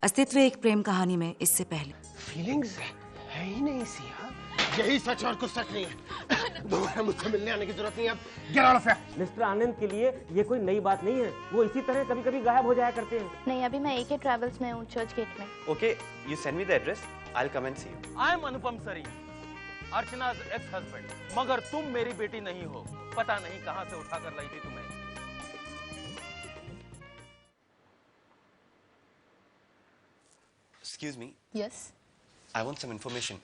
अस्तित्व एक प्रेम कहानी में इससे पहले। फीलिंग्स है ही नहीं सिया, यही सच और कुछ सच नहीं है। दोबारा मुझसे मिलने आने की जरूरत नहीं है। अब get out of here. Mister Anand के लिए ये कोई नई बात नहीं है, वो इसी तरह कभी कभी गायब हो जाया करते हैं। नहीं, अभी मैं AK ट्रैवल्स में हूँ, चर्च गेट में। Okay, you send me the address, I will come and see you. I am Anupam Sareen, Archana's ex husband, मगर तुम मेरी बेटी नहीं हो। पता नहीं कहां से उठा कर लाई थी तुम्हें। Excuse me. Yes. I want some information.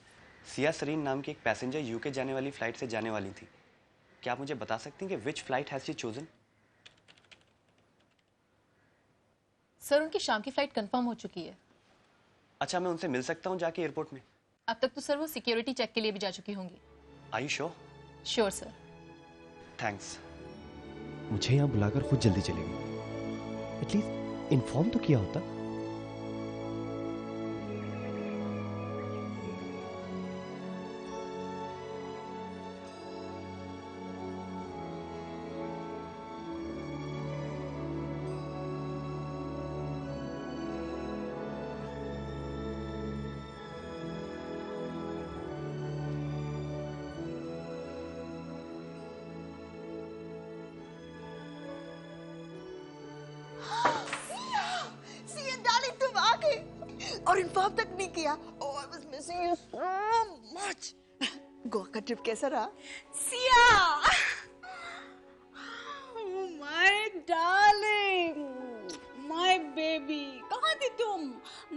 Siya Sareen नाम की एक पैसेंजर यूके जाने वाली फ्लाइट से जाने वाली थी। क्या आप मुझे बता सकती हैं कि which flight has she chosen? Sir, उनकी शाम की फ्लाइट कंफर्म हो चुकी है। अच्छा, मैं उनसे मिल सकता हूँ जाके एयरपोर्ट में? अब तक तो सर वो सिक्योरिटी चेक के लिए भी जा चुकी होंगी। Are you sure? Sure sir. Thanks. मुझे यहाँ बुलाकर खुद जल्दी चले गई। एटलीस्ट इन्फॉर्म तो किया होता। और इन्फॉर्म तक नहीं किया। Oh, I was missing you so much. Goa का ट्रिप कैसा रहा? Siya, oh my darling, my baby, कहाँ थी तुम?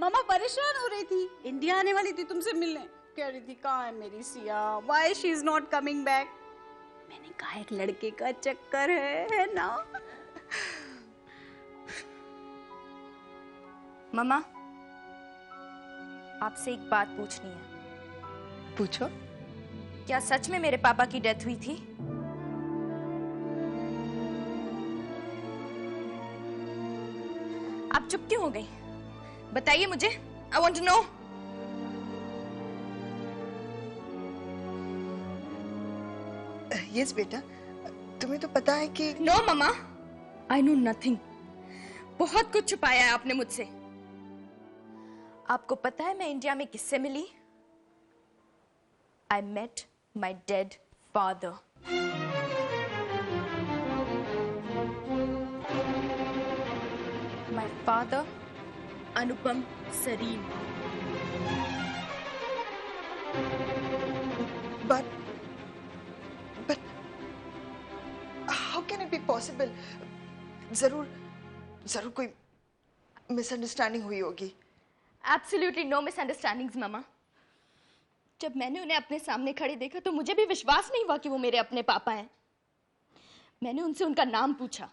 मामा परेशान हो रही थी, इंडिया आने वाली थी तुमसे मिलने, कह रही थी कहाँ है मेरी Siya? Why she is not coming back? मैंने कहा एक लड़के का चक्कर है ना? मम्मा, आपसे एक बात पूछनी है। पूछो। क्या सच में मेरे पापा की डेथ हुई थी? आप चुप क्यों हो गई? बताइए मुझे, I want to know. Yes बेटा, तुम्हें तो पता है कि। नो मम्मा, I know nothing. बहुत कुछ छुपाया है आपने मुझसे। आपको पता है मैं इंडिया में किससे मिली? I met my dead father. My father, Anupam Sareen. But how can it be possible? जरूर कोई मिसअंडरस्टैंडिंग हुई होगी। Absolutely no misunderstandings, मामा। जब मैंने उन्हें अपने सामने खड़े देखा तो मुझे भी विश्वास नहीं हुआ कि वो मेरे अपने पापा हैं। मैंने उनसे उनका नाम पूछा,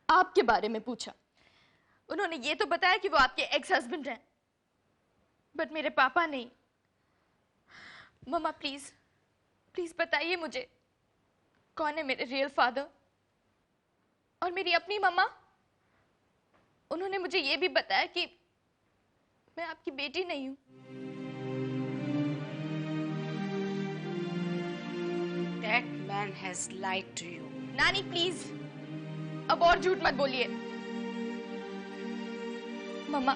आपके बारे में पूछा। उन्होंने ये तो बताया कि वो आपके एक्स हस्बैंड हैं, बट मेरे पापा नहीं। मामा प्लीज प्लीज बताइए मुझे, कौन है मेरे रियल फादर? और मेरी अपनी मम्मा, उन्होंने मुझे ये भी बताया कि मैं आपकी बेटी नहीं हूं। That man has lied to you. नानी प्लीज, अब और झूठ मत बोलिए। मम्मा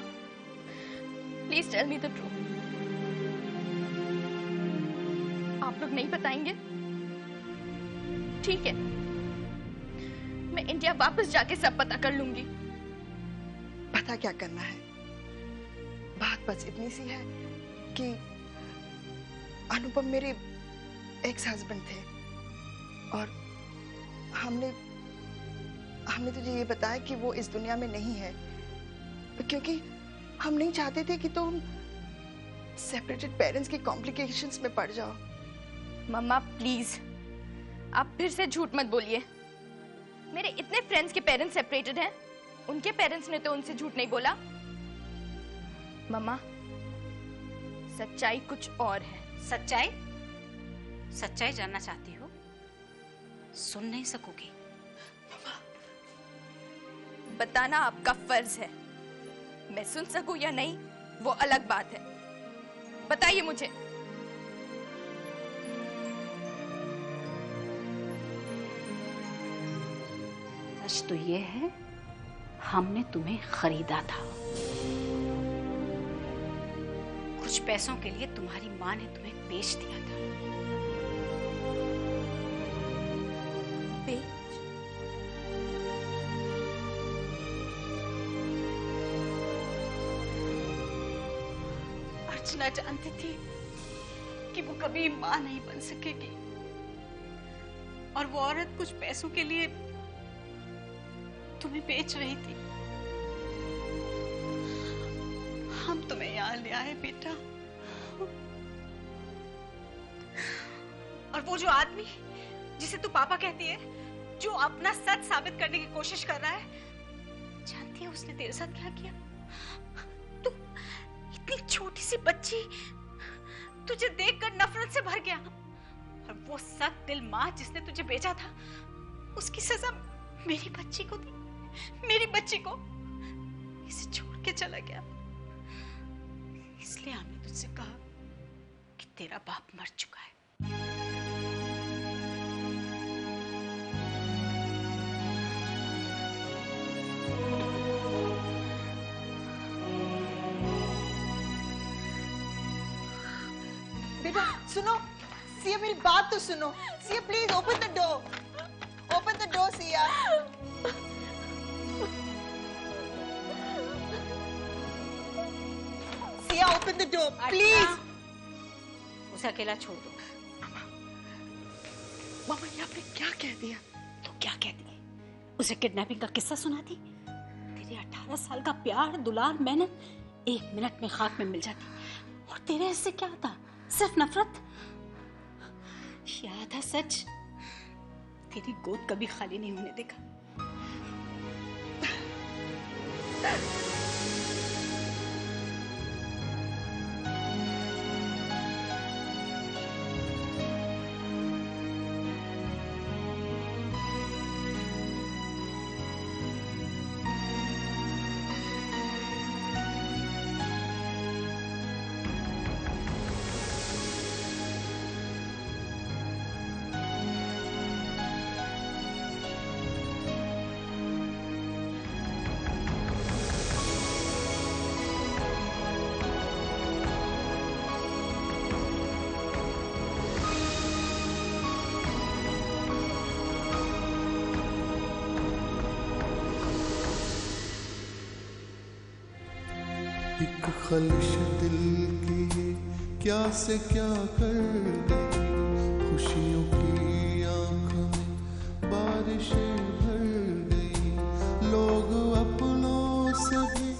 please tell me the truth. आप लोग नहीं बताएंगे? ठीक है, मैं इंडिया वापस जाके सब पता कर लूंगी। पता क्या करना है? बात बस इतनी सी है कि अनुपम मेरे एक्स हस्बैंड थे और हमने तुझे ये बताया कि वो इस दुनिया में नहीं है, क्योंकि हम नहीं चाहते थे कि तुम सेपरेटेड पेरेंट्स के कॉम्प्लिकेशंस में पड़ जाओ। मम्मा प्लीज, आप फिर से झूठ मत बोलिए। मेरे इतने फ्रेंड्स के पेरेंट्स सेपरेटेड हैं, उनके पेरेंट्स ने तो उनसे झूठ नहीं बोला। मम्मा, सच्चाई कुछ और है। सच्चाई? सच्चाई जानना चाहती हो? सुन नहीं सकोगी। बताना आपका फर्ज है। मैं सुन सकूं या नहीं वो अलग बात है। बताइए मुझे। सच तो ये है, हमने तुम्हें खरीदा था। कुछ पैसों के लिए तुम्हारी माँ ने तुम्हें बेच दिया था। बेच? अर्चना जानती थी कि वो कभी माँ नहीं बन सकेगी और वो औरत कुछ पैसों के लिए तुम्हें बेच रही थी। हम तुम्हें यहाँ ले आए बेटा, और वो जो आदमी जिसे तू पापा कहती है, जो अपना सच साबित करने की कोशिश कर रहा है, जानती है उसने तेरे साथ क्या किया? तू इतनी छोटी सी बच्ची, तुझे देखकर नफरत से भर गया, और वो सख्त दिल माँ जिसने तुझे बेचा था, उसकी सजा मेरी बच्ची को दी, मेरी बच्ची को इसे छोड़ के चला गया। इसलिए हमने तुझसे कहा कि तेरा बाप मर चुका है। बेटा सुनो, सिया मेरी बात तो सुनो। Siya please open the door, open the door Siya. Siya open the door please. उसे अकेला छोड़ दो। मामा ये आपने क्या कह दिया? तो क्या कहती है? उसे किडनैपिंग का किस्सा सुना दी। तेरे 18 साल का प्यार, दुलार, मेहनत 1 मिनट में खाक में मिल जाती, और तेरे इससे क्या था? सिर्फ नफरत। याद है सच, तेरी गोद कभी खाली नहीं होने देगा। एक खलिश दिल की क्या से क्या कर गई, खुशियों की आंखों में बारिशें भर गई, लोग अपनों से भी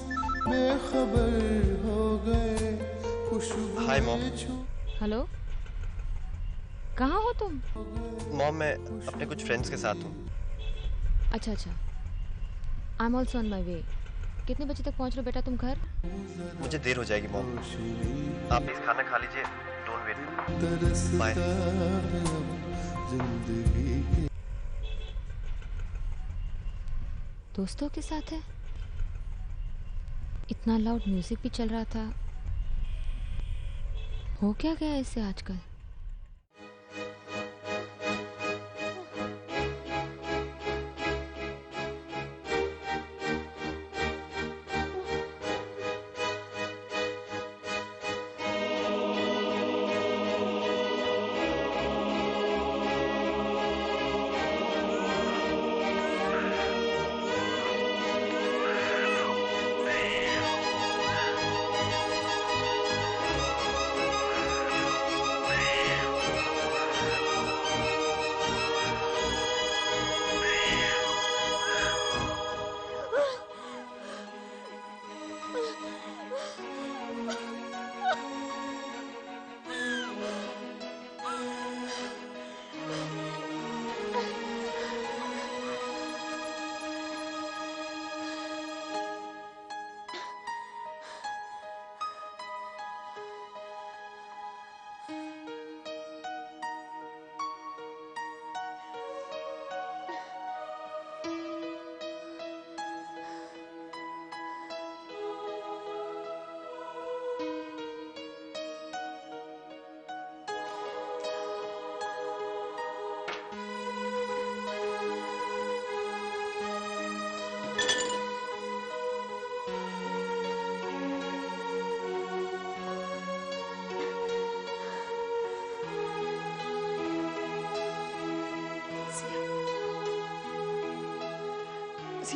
बेखबर हो गए, खुशबू। Hi mom. हेलो, कहाँ हो तुम? मॉम मैं अपने कुछ फ्रेंड्स के साथ हूँ। अच्छा अच्छा, I am also on my way. कितने बजे तक पहुँच रहे हो बेटा तुम घर? मुझे देर हो जाएगी मॉम, आप प्लीज खाना खा लीजिए। Don't wait. बाय। दोस्तों के साथ है? इतना लाउड म्यूजिक भी चल रहा था। हो क्या गया इससे आजकल?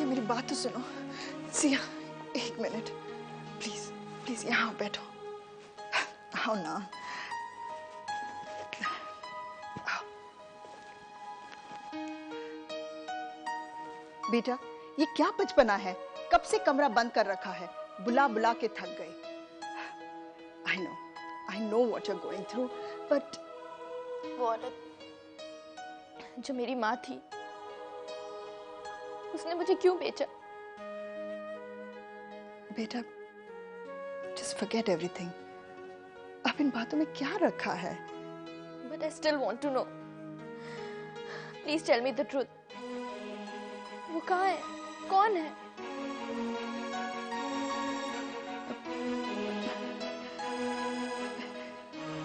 सिया मेरी बात तो सुनो। सिया 1 मिनट प्लीज प्लीज यहाँ बैठो। आओ ना। आओ। बेटा ये क्या बचपना है, कब से कमरा बंद कर रखा है, बुला बुला के थक गए। I know what you're going through, but वो औरत जो मेरी माँ थी, उसने मुझे क्यों बेचा? बेटा just forget everything. अब इन बातों में क्या रखा है? But I still want to know. Please tell me the truth. वो कहाँ है? कौन है?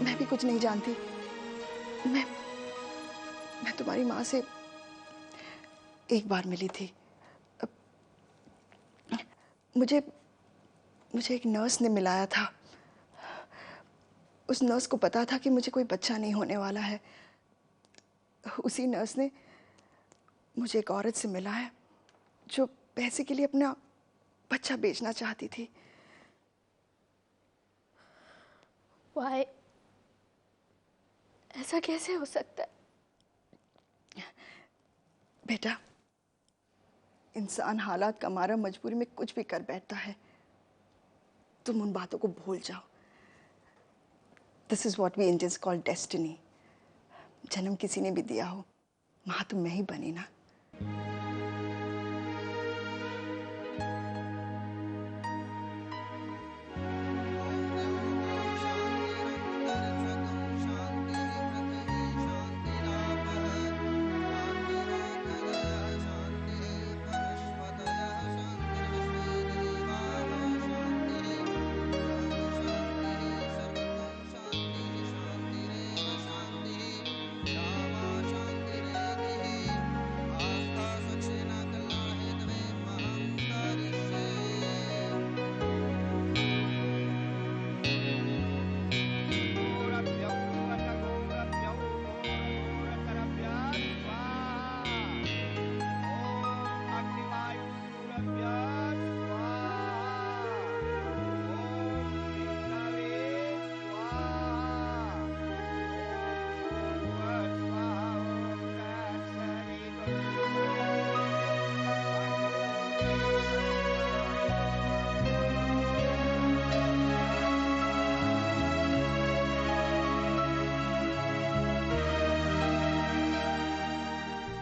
मैं भी कुछ नहीं जानती। मैं तुम्हारी माँ से एक बार मिली थी। मुझे एक नर्स ने मिलाया था। उस नर्स को पता था कि मुझे कोई बच्चा नहीं होने वाला है। उसी नर्स ने मुझे एक औरत से मिलाया जो पैसे के लिए अपना बच्चा बेचना चाहती थी। Why? ऐसा कैसे हो सकता है? बेटा इंसान हालात का मारा मजबूरी में कुछ भी कर बैठता है। तुम उन बातों को भूल जाओ। This is what we Indians call destiny. जन्म किसी ने भी दिया हो, माँ तो मैं ही बनी ना।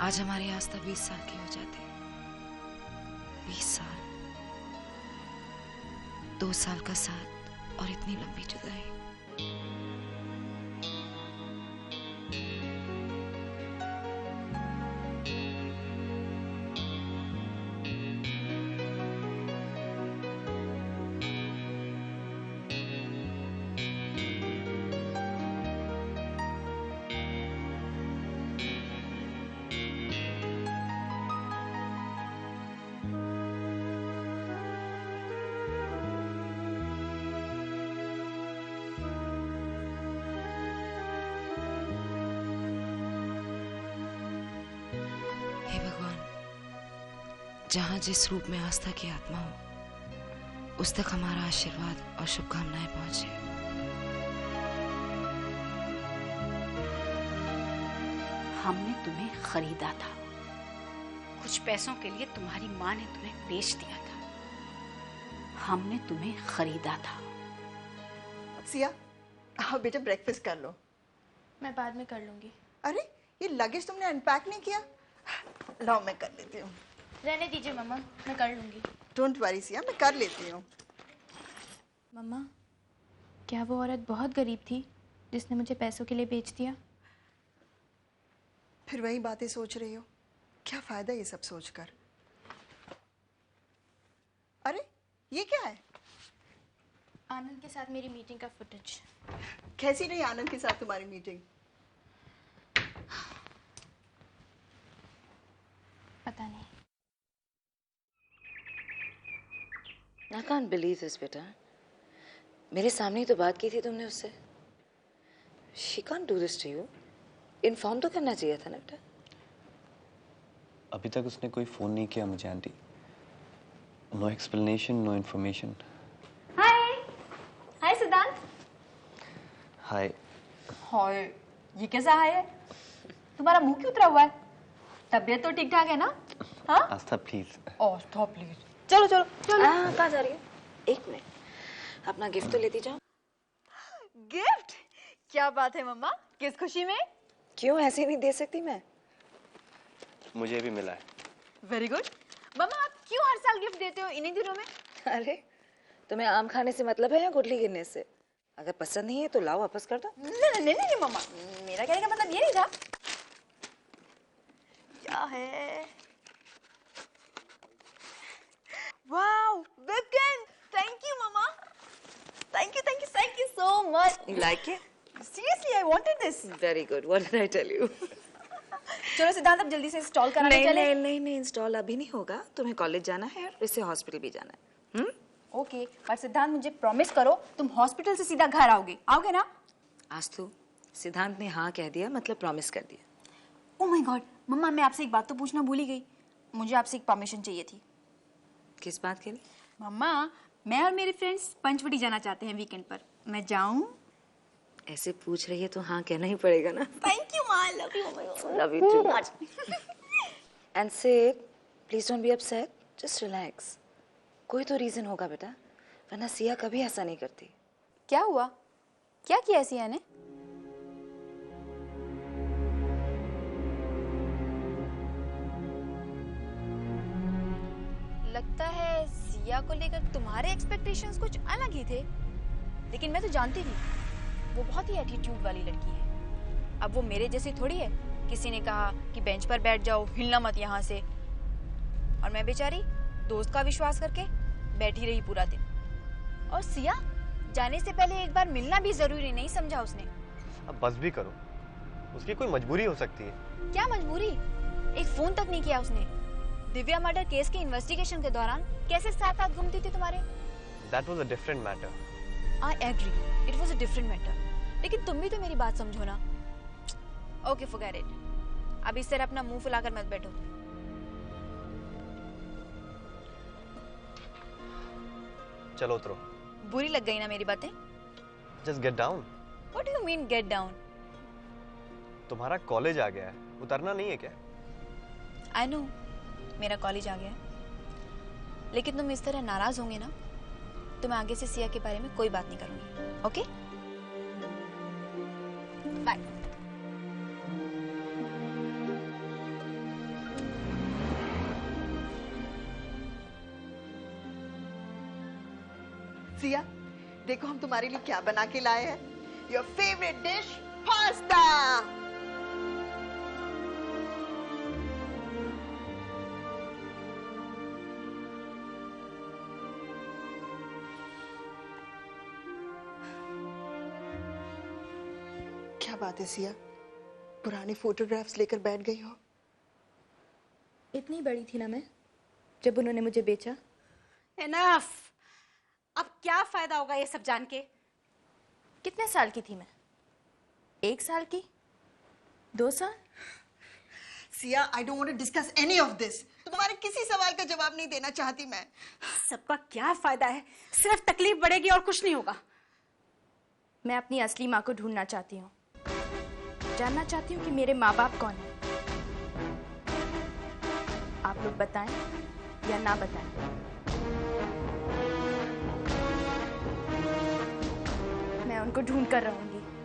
आज हमारी आस्था 20 साल की हो जाती है। 20 साल, 2 साल का साथ और इतनी लंबी जुदाई। हे भगवान, जहां जिस रूप में आस्था की आत्मा हो, उस तक हमारा आशीर्वाद और शुभकामनाएं पहुंचे। हमने तुम्हें खरीदा था, कुछ पैसों के लिए तुम्हारी माँ ने तुम्हें बेच दिया था। हमने तुम्हें खरीदा था। सिया आओ बेटा ब्रेकफास्ट कर लो। मैं बाद में कर लूंगी। अरे ये लगेज तुमने अनपैक नहीं किया? लाओ मैं कर लेती हूँ। रहने दीजिए मम्मा, मैं कर लूंगी। डोंट वरी सिया, मैं कर लेती हूँ। मम्मा, क्या वो औरत बहुत गरीब थी जिसने मुझे पैसों के लिए बेच दिया? फिर वही बातें सोच रही हो? क्या फायदा ये सब सोचकर? अरे ये क्या है? आनंद के साथ मेरी मीटिंग का फुटेज। कैसी रही आनंद के साथ तुम्हारी मीटिंग? पता नहीं। I can't believe this, बेटा। मेरे सामने ही तो बात की थी तुमने उससे। She can't do this to you. Inform तो करना चाहिए था ना बेटा। अभी तक उसने कोई फ़ोन नहीं किया मुझे aunty. No explanation, no information. हाय हाय सिद्धांत। Hi. हाय, ये कैसा हाय है? तुम्हारा मुंह क्यों उतरा हुआ है? तबीयत तो ठीक ठाक है ना? हाँ? आस्था प्लीज। Aastha please. चलो चलो चलो। कहाँ जा रही है? एक मिनट, अपना गिफ्ट तो लेती जाओ। गिफ्ट? क्या बात है मम्मा, किस खुशी में? क्यों, ऐसे नहीं दे सकती मैं? मुझे भी मिला है। Very good. मम्मा आप क्यों हर साल गिफ्ट देते हो इन्हीं दिनों में? अरे तुम्हें आम खाने से मतलब है या गुठली गिरने से? अगर पसंद नहीं है तो लाओ, वापस कर दो। नहीं मम्मा, मेरा कहने का मतलब ये नहीं था। क्या है? वाओ, विपिन, थैंक यू मम्मा, thank you so much. You like it? Seriously, I wanted this. Very good. What did I tell you? चलो सिद्धांत अब जल्दी से इंस्टॉल कराने चले। नहीं, इंस्टॉल अभी नहीं होगा। तुम्हें कॉलेज जाना है और इससे हॉस्पिटल भी जाना है। ओके, पर सिद्धांत मुझे प्रॉमिस करो तुम हॉस्पिटल से सीधा घर आओगे ना? आज तो सिद्धांत ने हाँ कह दिया, मतलब प्रॉमिस कर दिया। ओह माय गॉड, मम्मा मैं आपसे एक बात तो पूछना भूल ही गई। मुझे आपसे एक परमिशन चाहिए थी। किस बात के लिए? मम्मा, मैं और मेरे फ्रेंड्स पंचवटी जाना चाहते हैं वीकेंड पर। मैं जाऊं? ऐसे पूछ रही है तो हाँ कहना ही पड़ेगा ना। थैंक यू माँ, love you. Love you too much. And Sid, please don't be upset, just relax. कोई तो रीजन होगा बेटा, वरना सिया कभी ऐसा नहीं करती। क्या हुआ? क्या किया सिया ने? लगता है सिया को लेकर तुम्हारे एक्सपेक्टेशंस कुछ अलग ही थे, लेकिन मैं तो जानती थी वो बहुत ही एटीट्यूड वाली लड़की है। अब वो मेरे जैसी थोड़ी है, किसी ने कहा कि बेंच पर बैठ जाओ, हिलना मत यहाँ से, और मैं बेचारी दोस्त का विश्वास करके बैठी रही पूरा दिन। और सिया जाने से पहले एक बार मिलना भी जरूरी नहीं समझा उसने। अब बस भी करो, उसकी कोई मजबूरी हो सकती है। क्या मजबूरी? एक फोन तक नहीं किया उसने। दिव्या मर्डर केस के इन्वेस्टिगेशन के दौरान कैसे साथ साथ घूमती थी तुम्हारे? That was a different matter. I agree, it was a different matter. लेकिन तुम भी तो मेरी बात समझो ना। Okay, forget it. अब इस तरह अपना मुंह फुलाकर मत बैठो। चलो उतरो। बुरी लग गई ना मेरी बातें? Just get down. What do you mean get down? तुम्हारा कॉलेज आ गया है, उतरना नहीं है क्या? I know, मेरा कॉलेज आ गया, लेकिन तुम इस तरह नाराज होंगे ना तो मैं आगे से सिया के बारे में कोई बात नहीं करूंगी। ओके? बाय। सिया, देखो हम तुम्हारे लिए क्या बना के लाए हैं। Your favourite dish, pasta. क्या बात है सिया, पुरानी फोटोग्राफ्स लेकर बैठ गई हो? इतनी बड़ी थी ना मैं जब उन्होंने मुझे बेचा। Enough! अब क्या फायदा होगा ये सब जान के? कितने साल की थी मैं? 1 साल की? 2 साल? Siya, I don't want to discuss any of this. तुम्हारे किसी सवाल का जवाब नहीं देना चाहती मैं। सबका क्या फायदा है? सिर्फ तकलीफ बढ़ेगी और कुछ नहीं होगा। मैं अपनी असली माँ को ढूंढना चाहती हूँ, जानना चाहती हूँ कि मेरे माँ बाप कौन है। आप लोग बताएं या ना बताएं, मैं उनको ढूंढ कर रहूंगी।